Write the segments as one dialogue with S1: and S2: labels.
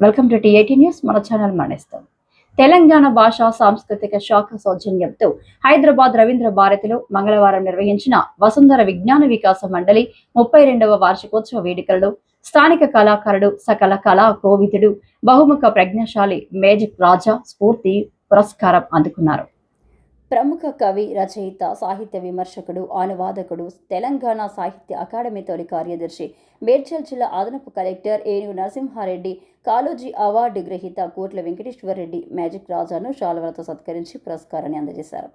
S1: Welcome to టీ18 news. మన channel మానేస్తాం. తెలంగాణ భాషా సాంస్కృతిక శాఖ సౌజన్యంతో హైదరాబాద్ రవీంద్ర భారతిలో మంగళవారం నిర్వహించిన వసుంధర విజ్ఞాన వికాస మండలి 32వ వార్షికోత్సవ వేడుకలలో స్థానిక కళాకారుడు, సకల కళా కోవిదుడు, బహుముఖ ప్రజ్ఞాశాలి మేజిక్ రాజా స్ఫూర్తి పురస్కారం అందుకున్నారు. ప్రముఖ కవి, రచయిత, సాహిత్య విమర్శకుడు, అనువాదకుడు, తెలంగాణ సాహిత్య అకాడమీ తొలి కార్యదర్శి, మేడ్చల్ జిల్లా అదనపు కలెక్టర్ ఏనుగు నరసింహారెడ్డి, కాళోజీ అవార్డు గ్రహీత కోట్ల వెంకటేశ్వరరెడ్డి మేజిక్ రాజాను శాలువలతో సత్కరించి పురస్కారాన్ని అందజేశారు.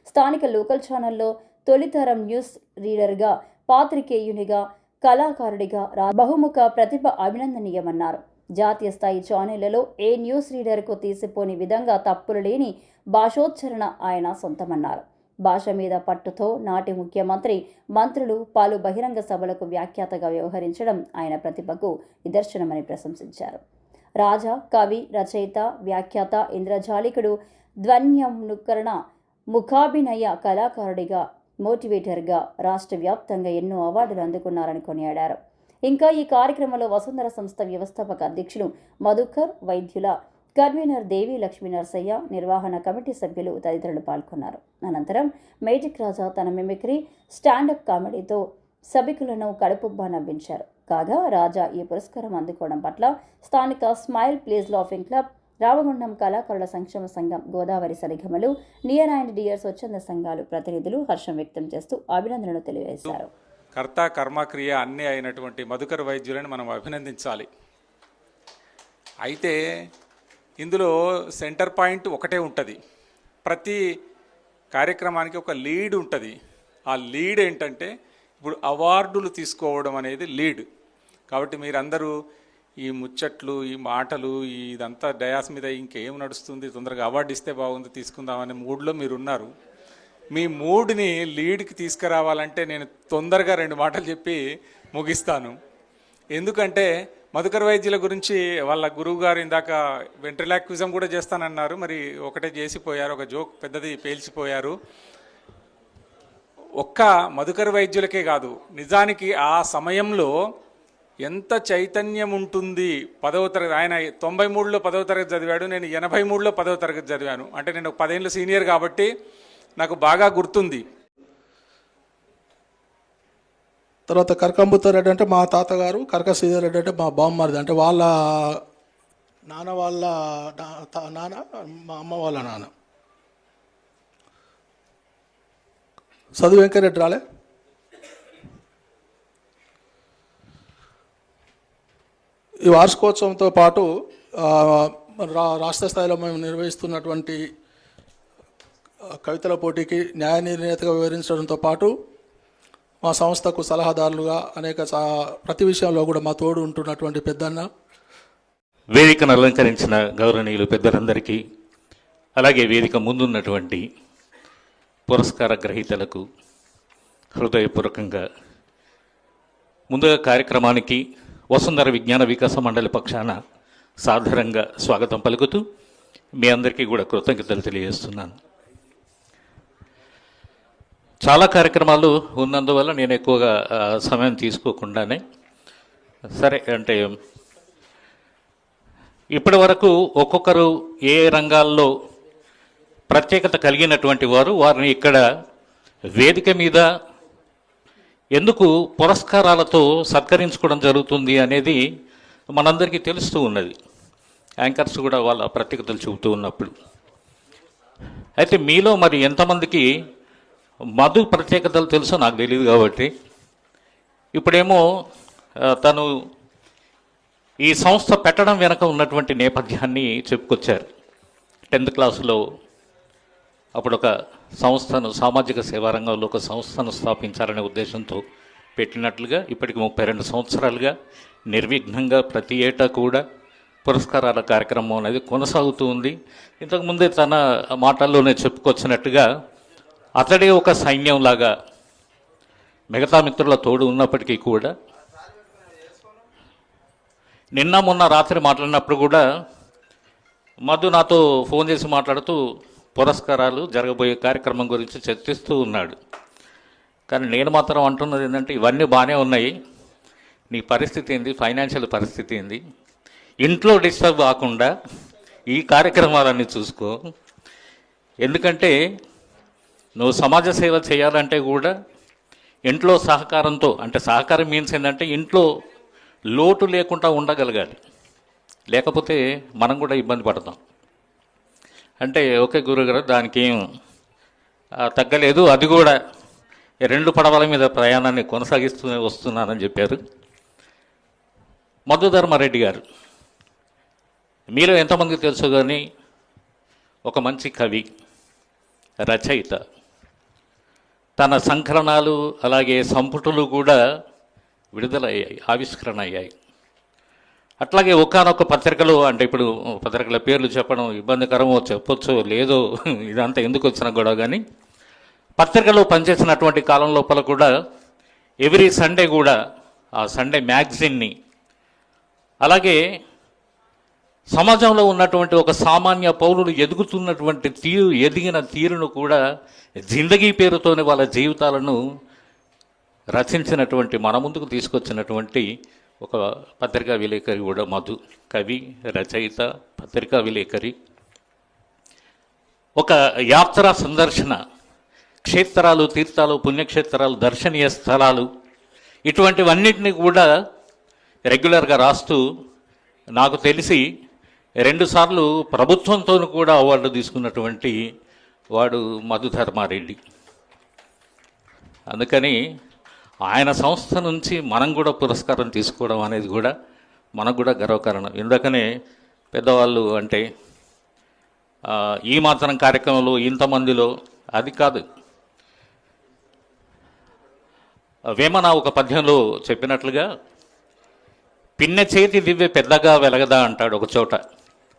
S1: స్థానిక లోకల్ ఛానల్లో తొలితరం న్యూస్ రీడర్గా, పాత్రికేయునిగా, కళాకారుడిగా బహుముఖ ప్రతిభ అభినందనీయమన్నారు. జాతీయ స్థాయి ఛానళ్లలో ఏ న్యూస్ రీడర్కు తీసిపోని విధంగా తప్పులు లేని భాషోచ్చరణ ఆయన సొంతమన్నారు. భాష మీద పట్టుతో నాటి ముఖ్యమంత్రి, మంత్రులు పలు బహిరంగ సభలకు వ్యాఖ్యాతగా వ్యవహరించడం ఆయన ప్రతిభకు నిదర్శనమని ప్రశంసించారు. రాజా కవి, రచయిత, వ్యాఖ్యాత, ఇంద్రజాలికుడు, ధ్వన్యనుకరణ, ముఖాభినయ కళాకారుడిగా, మోటివేటర్గా రాష్ట్ర వ్యాప్తంగా ఎన్నో అవార్డులు అందుకున్నారని కొనియాడారు. ఇంకా ఈ కార్యక్రమంలో వసుంధర సంస్థ వ్యవస్థాపక అధ్యక్షులు మధుకర్, వైద్యుల కన్వీనర్ దేవి లక్ష్మీ నరసయ్య, నిర్వహణ కమిటీ సభ్యులు తదితరులు పాల్గొన్నారు. అనంతరం మేజిక్ రాజా తన మిమిక్రీ, స్టాండప్ కామెడీతో సభికులను కడుపుబ్బా నవ్వించారు. కాగా రాజా ఈ పురస్కారం అందుకోవడం పట్ల స్థానిక smile please laughing club, Ramagundam కళాకారుల సంక్షేమ సంఘం, గోదావరి సరిగమలు, నియర్ అండ్ డియర్ స్వచ్ఛంద సంఘాలు ప్రతినిధులు హర్షం వ్యక్తం చేస్తూ అభినందనలు తెలియజేశారు.
S2: కర్త కర్మక్రియ అన్నీ అయినటువంటి మధుకర్ వైద్యులను మనం అభినందించాలి. అయితే ఇందులో సెంటర్ పాయింట్ ఒకటే ఉంటుంది. ప్రతి కార్యక్రమానికి ఒక లీడ్ ఉంటుంది. ఆ లీడ్ ఏంటంటే ఇప్పుడు అవార్డులు తీసుకోవడం అనేది లీడ్. కాబట్టి మీరందరూ ఈ ముచ్చట్లు, ఈ మాటలు, ఇదంతా డయాస్ మీద ఇంకేం నడుస్తుంది, తొందరగా అవార్డు ఇస్తే బాగుంది, తీసుకుందామనే మూడ్లో మీరున్నారు. మీ మూడ్ని లీడ్కి తీసుకురావాలంటే నేను తొందరగా 2 మాటలు చెప్పి ముగిస్తాను. ఎందుకంటే మధుకర్ వైద్యుల గురించి వాళ్ళ గురువు గారు ఇందాక వెంట్రిలాక్విజం కూడా చేస్తానన్నారు. మరి ఒకటే చేసిపోయారు, ఒక జోక్ పెద్దది పేల్చిపోయారు. ఒక్క మధుకర్ వైద్యులకే కాదు, నిజానికి ఆ సమయంలో ఎంత చైతన్యం ఉంటుంది. 10వ తరగతి, ఆయన 93లో 10వ తరగతి చదివాడు, నేను 83లో 10వ తరగతి చదివాను. అంటే నేను 10 ఏళ్ళు సీనియర్ కాబట్టి నాకు బాగా గుర్తుంది.
S3: తర్వాత కరకంబుతారెడ్డి అంటే మా తాతగారు, కరక శ్రీధర్రెడ్డి అంటే మా బామ్మరిది, అంటే వాళ్ళ నాన్న వాళ్ళ నాన్న, మా అమ్మ వాళ్ళ నాన్న. చదువు వెంకరెడ్డి రాలే. ఈ వార్షికోత్సవంతో పాటు రాష్ట్ర స్థాయిలో మేము నిర్వహిస్తున్నటువంటి కవితల పోటీకి న్యాయ నిర్ణేతగా వివరించడంతో పాటు మా సంస్థకు సలహాదారులుగా అనేక ప్రతి విషయంలో కూడా మా తోడు ఉంటున్నటువంటి పెద్దన్న,
S4: వేదికను అలంకరించిన గౌరవనీయులు పెద్దలందరికీ, అలాగే వేదిక ముందున్నటువంటి పురస్కార గ్రహీతలకు హృదయపూర్వకంగా ముందుగా కార్యక్రమానికి వసుంధర విజ్ఞాన వికాస మండలి పక్షాన సాధారణంగా స్వాగతం పలుకుతూ మీ అందరికీ కూడా కృతజ్ఞతలు తెలియజేస్తున్నాను. చాలా కార్యక్రమాలు ఉన్నందువల్ల నేను ఎక్కువగా సమయం తీసుకోకుండానే సరే అంటే ఇప్పటి వరకు ఒక్కొక్కరు ఏ రంగాల్లో ప్రత్యేకత కలిగినటువంటి వారిని ఇక్కడ వేదిక మీద ఎందుకు పురస్కారాలతో సత్కరించుకోవడం జరుగుతుంది అనేది మనందరికీ తెలుస్తూ ఉన్నది. యాంకర్స్ కూడా వాళ్ళ ప్రత్యేకతలు చెబుతూ ఉన్నప్పుడు. అయితే మీలో మరి ఎంతమందికి మధు ప్రత్యేకతలు తెలుసో నాకు తెలియదు. కాబట్టి ఇప్పుడేమో తను ఈ సంస్థ పెట్టడం వెనక ఉన్నటువంటి నేపథ్యాన్ని చెప్పుకొచ్చారు. 10th క్లాసులో అప్పుడు ఒక సంస్థను, సామాజిక సేవా రంగంలో ఒక సంస్థను స్థాపించాలనే ఉద్దేశంతో పెట్టినట్లుగా ఇప్పటికి 32 సంవత్సరాలుగా నిర్విఘ్నంగా ప్రతి ఏటా కూడా పురస్కారాల కార్యక్రమం అనేది కొనసాగుతూ ఉంది. ఇంతకుముందే తన మాటల్లోనే చెప్పుకొచ్చినట్టుగా అతడే ఒక సైన్యంలాగా మిగతా మిత్రుల తోడు ఉన్నప్పటికీ కూడా నిన్న మొన్న రాత్రి మాట్లాడినప్పుడు కూడా మధు నాతో ఫోన్ చేసి మాట్లాడుతూ పురస్కారాలు జరగబోయే కార్యక్రమం గురించి చర్చిస్తూ ఉన్నాడు. కానీ నేను మాత్రం అంటున్నది ఏంటంటే ఇవన్నీ బాగానే ఉన్నాయి, నీ పరిస్థితి ఏంది, ఫైనాన్షియల్ పరిస్థితి ఏంది, ఇంట్లో డిస్టర్బ్ కాకుండా ఈ కార్యక్రమాలన్నీ చూసుకో. ఎందుకంటే నువ్వు సమాజ సేవ చేయాలంటే కూడా ఇంట్లో సహకారంతో, అంటే సహకారం మీన్స్ ఏంటంటే ఇంట్లో లోటు లేకుండా ఉండగలగాలి. లేకపోతే మనం కూడా ఇబ్బంది పడతాం. అంటే ఓకే గురుగారు, దానికి ఏం తగ్గలేదు, అది కూడా 2 పడవల మీద ప్రయాణాన్ని కొనసాగిస్తూనే వస్తున్నానని చెప్పారు. మధుధర్మారెడ్డి గారు, మీరు ఎంతమందికి తెలుసు కానీ ఒక మంచి కవి, రచయిత. తన సంకలనాలు అలాగే సంపుటులు కూడా విడుదలయ్యాయి, ఆవిష్కరణ అయ్యాయి. అట్లాగే ఒకానొక పత్రికలు, అంటే ఇప్పుడు పత్రికల పేర్లు చెప్పడం ఇబ్బందికరమో చెప్పొచ్చో లేదో, ఇదంతా ఎందుకు వచ్చినా కూడా కానీ, పత్రికలో పనిచేసినటువంటి కాలం లోపల కూడా ఎవ్రీ సండే కూడా ఆ సండే మ్యాగజిన్ని, అలాగే సమాజంలో ఉన్నటువంటి ఒక సామాన్య పౌరులు ఎదుగుతున్నటువంటి ఎదిగిన తీరును కూడా జిందగీ పేరుతోనే వాళ్ళ జీవితాలను రచించినటువంటి, మన ముందుకు తీసుకొచ్చినటువంటి ఒక పత్రికా విలేకరి కూడా మధు. కవి, రచయిత, పత్రికా విలేకరి. ఒక యాత్రా సందర్శన, క్షేత్రాలు, తీర్థాలు, పుణ్యక్షేత్రాలు, దర్శనీయ స్థలాలు, ఇటువంటివన్నిటిని కూడా రెగ్యులర్గా రాస్తూ నాకు తెలిసి 2 సార్లు ప్రభుత్వంతో కూడా అవార్డు తీసుకున్నటువంటి వాడు మధుధర్మారెడ్డి. అందుకని ఆయన సంస్థ నుంచి మనం కూడా పురస్కారం తీసుకోవడం అనేది కూడా మనకు కూడా గర్వకారణం. ఎందుకనే పెద్దవాళ్ళు అంటే ఈ మాత్రం కార్యక్రమంలో ఇంతమందిలో అది కాదు. వేమన ఒక పద్యంలో చెప్పినట్లుగా పిన్నె చేతి దివ్వె పెద్దగా వెలగదా అంటాడు ఒక చోట.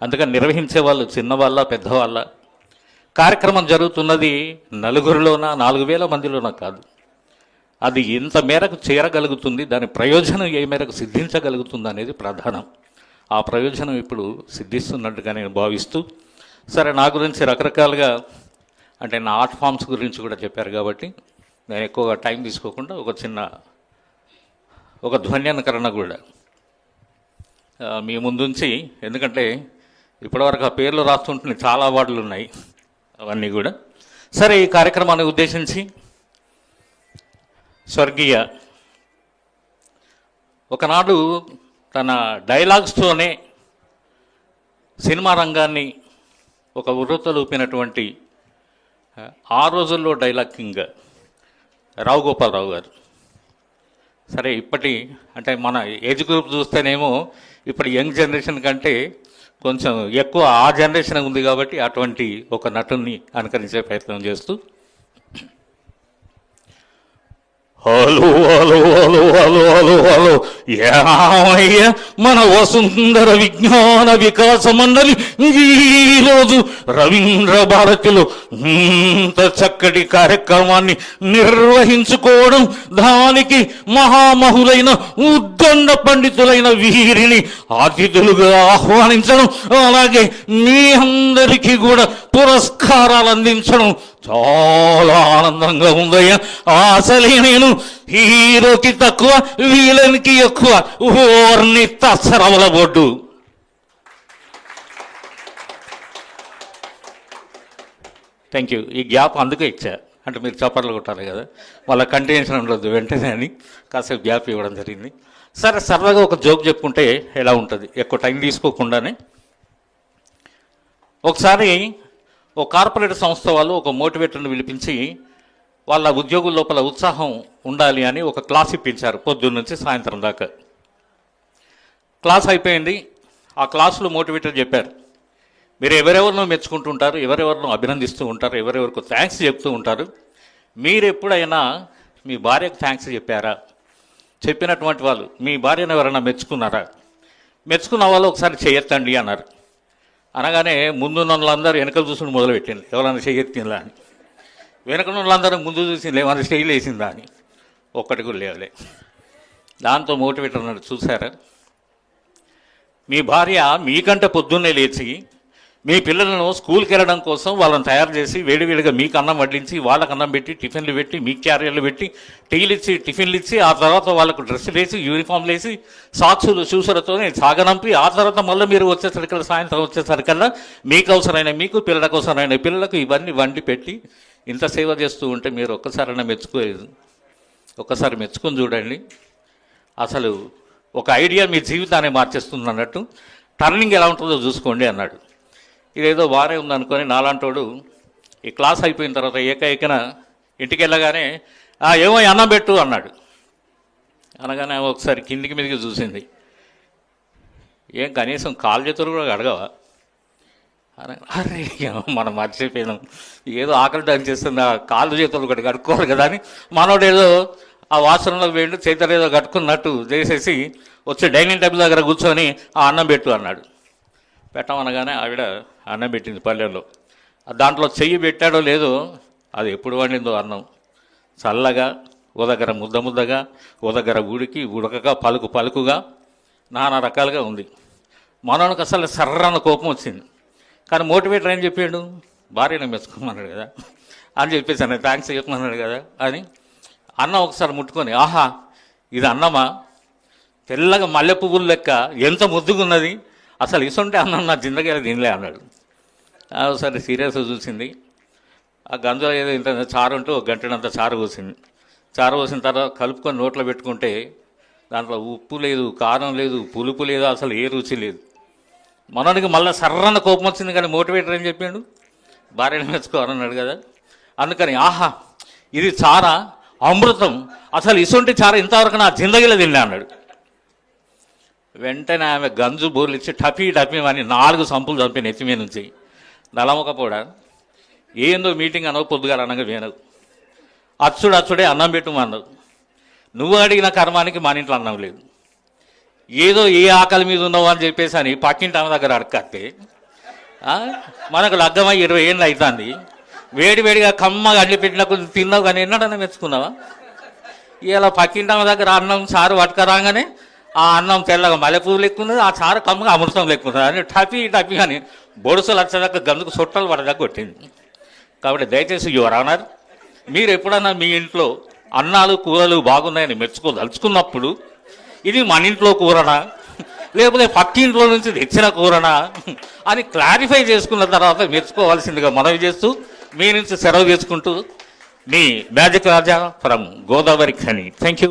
S4: అందుకని నిర్వహించే వాళ్ళు చిన్నవాళ్ళ పెద్దవాళ్ళ, కార్యక్రమం జరుగుతున్నది 4గురిలోనా 4000 మందిలోనా కాదు. అది ఎంత మేరకు చేరగలుగుతుంది, దాని ప్రయోజనం ఏ మేరకు సిద్ధించగలుగుతుంది అనేది ప్రధానం. ఆ ప్రయోజనం ఇప్పుడు సిద్ధిస్తున్నట్టుగా నేను భావిస్తూ, సరే నా గురించి రకరకాలుగా అంటే నా ఆర్ట్ ఫామ్స్ గురించి కూడా చెప్పారు కాబట్టి నేను ఎక్కువగా టైం తీసుకోకుండా ఒక ధ్వన్యానుకరణ కూడా మీ ముందుంచి, ఎందుకంటే ఇప్పటివరకు ఆ పేర్లు రాస్తుంటే చాలా అవార్డులు ఉన్నాయి అవన్నీ కూడా. సరే, ఈ కార్యక్రమాన్ని ఉద్దేశించి స్వర్గీయ ఒకనాడు తన డైలాగ్స్తోనే సినిమా రంగాన్ని ఒక ఉర్రూతలూపినటువంటి ఆ రోజుల్లో డైలాగ్ కింగ్ రావు గోపాలరావు గారు. సరే, అంటే మన ఏజ్ గ్రూప్ చూస్తేనేమో ఇప్పుడు యంగ్ జనరేషన్ కంటే కొంచెం ఎక్కువ ఆ జనరేషన్ ఉంది కాబట్టి అటువంటి ఒక నటుని అనుకరించే ప్రయత్నం చేస్తూ, hello hello hello hello hello hello ఏమయ్య మన వసుంధర విజ్ఞాన వికాస మండలి ఈరోజు రవీంద్ర భారతిలో ఇంత చక్కటి కార్యక్రమాన్ని నిర్వహించుకోవడం, దానికి మహామహులైన ఉద్దండ పండితులైన వీరిని అతిథులుగా ఆహ్వానించడం, అలాగే మీ అందరికీ కూడా పురస్కారాలు అందించడం చాలా ఆనందంగా ఉందయ్యా. అసలే నేను హీరోకి తక్కువ, వీలనికి ఎక్కువ, ఓర్ని తసరవల బొడ్డు. Thank you. ఈ గ్యాప్ అందుకే ఇచ్చా, అంటే మీరు చప్పట్లు కొట్టాలి కదా, వాళ్ళ కంటిన్యూషన్ ఉండదు వెంటనే అని కాసేపు గ్యాప్ ఇవ్వడం జరిగింది. సరే, సరదాగా ఒక జోక్ చెప్పుకుంటే ఎలా ఉంటుంది, ఎక్కువ టైం తీసుకోకుండానే. ఒకసారి ఒక కార్పొరేట్ సంస్థ వాళ్ళు ఒక మోటివేటర్ని పిలిపించి వాళ్ళ ఉద్యోగుల లోపల ఉత్సాహం ఉండాలి అని ఒక క్లాస్ ఇప్పించారు, పొద్దున్న నుంచి సాయంత్రం దాకా. క్లాస్ అయిపోయింది. ఆ క్లాసులో మోటివేటర్ చెప్పారు, మీరు ఎవరెవరినో మెచ్చుకుంటుంటారు, ఎవరెవరినో అభినందిస్తూ ఉంటారు, ఎవరెవరికి థ్యాంక్స్ చెప్తూ ఉంటారు. మీరు ఎప్పుడైనా మీ భార్యకు థ్యాంక్స్ చెప్పారా? చెప్పినటువంటి వాళ్ళు మీ భార్యను ఎవరైనా మెచ్చుకున్నారా? మెచ్చుకున్న వాళ్ళు ఒకసారి చేయొత్తండి అన్నారు. అనగానే ముందున్న వాళ్ళందరూ వెనకలు చూసుకుని మొదలుపెట్టింది, ఎవరైనా చేయెత్తిందా అని. వెనక వాళ్ళందరూ ముందు చూసింది, ఏమైనా స్టైల్ వేసిందా అని. ఒక్కటి కూడా లేవలే. దాంతో మోటివేటర్ అన్నాడు, చూసారా, మీ భార్య మీకంటే పొద్దున్నే లేచి మీ పిల్లలను స్కూల్కి వెళ్ళడం కోసం వాళ్ళని తయారు చేసి వేడివేడిగా మీకు అన్నం వడ్డించి వాళ్ళకి అన్నం పెట్టి టిఫిన్లు పెట్టి మీకు క్యారియర్లు పెట్టి టీలు ఇచ్చి టిఫిన్లు ఇచ్చి ఆ తర్వాత వాళ్ళకు డ్రెస్సులు వేసి యూనిఫామ్లు వేసి సాక్సులు షూసులతో సాగనంపి ఆ తర్వాత మళ్ళీ మీరు వచ్చేసరికల్లా సాయంత్రం వచ్చేసరికల్లా మీకు అవసరమైన మీకు పిల్లలకు అవసరమైన పిల్లలకు ఇవన్నీ వండి పెట్టి ఇంత సేవ చేస్తూ ఉంటే మీరు ఒక్కసారైనా ఒక్కసారి మెచ్చుకొని చూడండి. అసలు ఒక ఐడియా మీ జీవితాన్ని మార్చేస్తుంది అన్నట్టు. టర్నింగ్ ఎలా ఉంటుందో చూసుకోండి అన్నాడు. ఇదేదో బాగానే ఉందనుకొని నాలాంటోడు ఈ క్లాస్ అయిపోయిన తర్వాత ఏకైకన ఇంటికి వెళ్ళగానే ఏమో అన్నం పెట్టు అన్నాడు. అనగానే ఒకసారి కిందికి మీదకి చూసింది. ఏం కనీసం కాలు చేతులు కూడా అడగవా? అరే మనం మర్చిపోయినాం, ఏదో ఆకలి డాన్స్ చేస్తుంది, ఆ కాళ్ళు చేతులు కూడా కడుక్కోవాలి కదా అని మనోడు ఏదో ఆ వాసనలో వేళ్ళు చేతులు ఏదో కట్టుకున్నట్టు చేసేసి వచ్చి డైనింగ్ టేబుల్ దగ్గర కూర్చొని ఆ అన్నం పెట్టు అన్నాడు. పెట్టమనగానే ఆవిడ అన్నం పెట్టింది పల్లెల్లో. దాంట్లో చెయ్యి పెట్టాడో లేదో అది ఎప్పుడు వండిందో అన్నం చల్లగా, ఓ దగ్గర ముద్దగా, ఓ దగ్గర ఉడకగా పలుకుగా నానా రకాలుగా ఉంది. మనోనికి అసలు సర్రన్న కోపం వచ్చింది. కానీ మోటివేటర్ ఏం చెప్పాడు? భార్యను మెచ్చుకోమన్నాడు కదా అని చెప్పేసి అన్న థ్యాంక్స్ చెప్పమన్నాడు కదా అని అన్నం ఒకసారి ముట్టుకొని, ఆహా ఇది అన్నమా, తెల్లగా మల్లె పువ్వులు లెక్క ఎంత ముద్దుగున్నది, అసలు ఇసుంటే అన్నం నా జిందగీలో తినలే అన్నాడు. ఒకసారి సీరియస్గా చూసింది. ఆ గంజలో ఏదో ఇంత చారు ఉంటే ఒక గంటనంత చారు పోసింది. చారు పోసిన తర్వాత కలుపుకొని నోట్లో పెట్టుకుంటే దాంట్లో ఉప్పు లేదు, కారం లేదు, పులుపు లేదు, అసలు ఏ రుచి లేదు. మనోనికి మళ్ళీ సర్రన్న కోపం వచ్చింది. కానీ మోటివేటర్ ఏం చెప్పాడు? భార్యను మెచ్చుకోవాలన్నాడు కదా. అందుకని ఆహా ఇది చారా, అమృతం, అసలు ఇసుంటి చార ఇంతవరకు నా జిందగీలో తిన్నా అన్నాడు. వెంటనే ఆమె గంజు బోర్లిచ్చి టపీ అని 4 సంపులు చంపిన ఎత్తిమే నుంచి. నలమకపోడా ఏందో మీటింగ్ అనవు, పొద్దుగారు అనగా వినవు, అచ్చుడే అన్నం పెట్టుమన్నావు. నువ్వు అడిగిన కర్మానికి మన ఇంట్లో అన్నం లేదు. ఏదో ఏ ఆకలి మీద ఉన్నావు అని చెప్పేసి అని పక్కింటి ఆమె దగ్గర అడకత్తే మనకు లగ్గమై 20 ఏళ్ళు అవుతుంది. వేడివేడిగా కమ్మగా అడ్డు పెట్టిన కొంచెం తిన్నావు కానీ ఎన్నడన్నా మెచ్చుకున్నావా? ఇలా పక్కింటి ఆమె దగ్గర అన్నం చారు పట్టుకరాగానే ఆ అన్నం తెల్లగా మల్లెపూలు లెక్కున్నది, ఆ చారు కమ్మగా అమృతం లెక్కున్నది అని టపీ అని బొడుసులు వచ్చేదాకా గందుకు చుట్టాలు పడదాకా కొట్టింది. కాబట్టి దయచేసి యువర్ ఆనర్, మీరు ఎప్పుడన్నా మీ ఇంట్లో అన్నాలు కూరలు బాగున్నాయని మెచ్చుకోదలుచుకున్నప్పుడు ఇది మన ఇంట్లో కూరనా లేకపోతే పక్కింట్లో నుంచి తెచ్చిన కూరనా అని క్లారిఫై చేసుకున్న తర్వాత మెచ్చుకోవాల్సిందిగా మనవి చేస్తూ మీ నుంచి సెలవు చేసుకుంటూ మీ magic Raja from Godavarikhani. Thank you.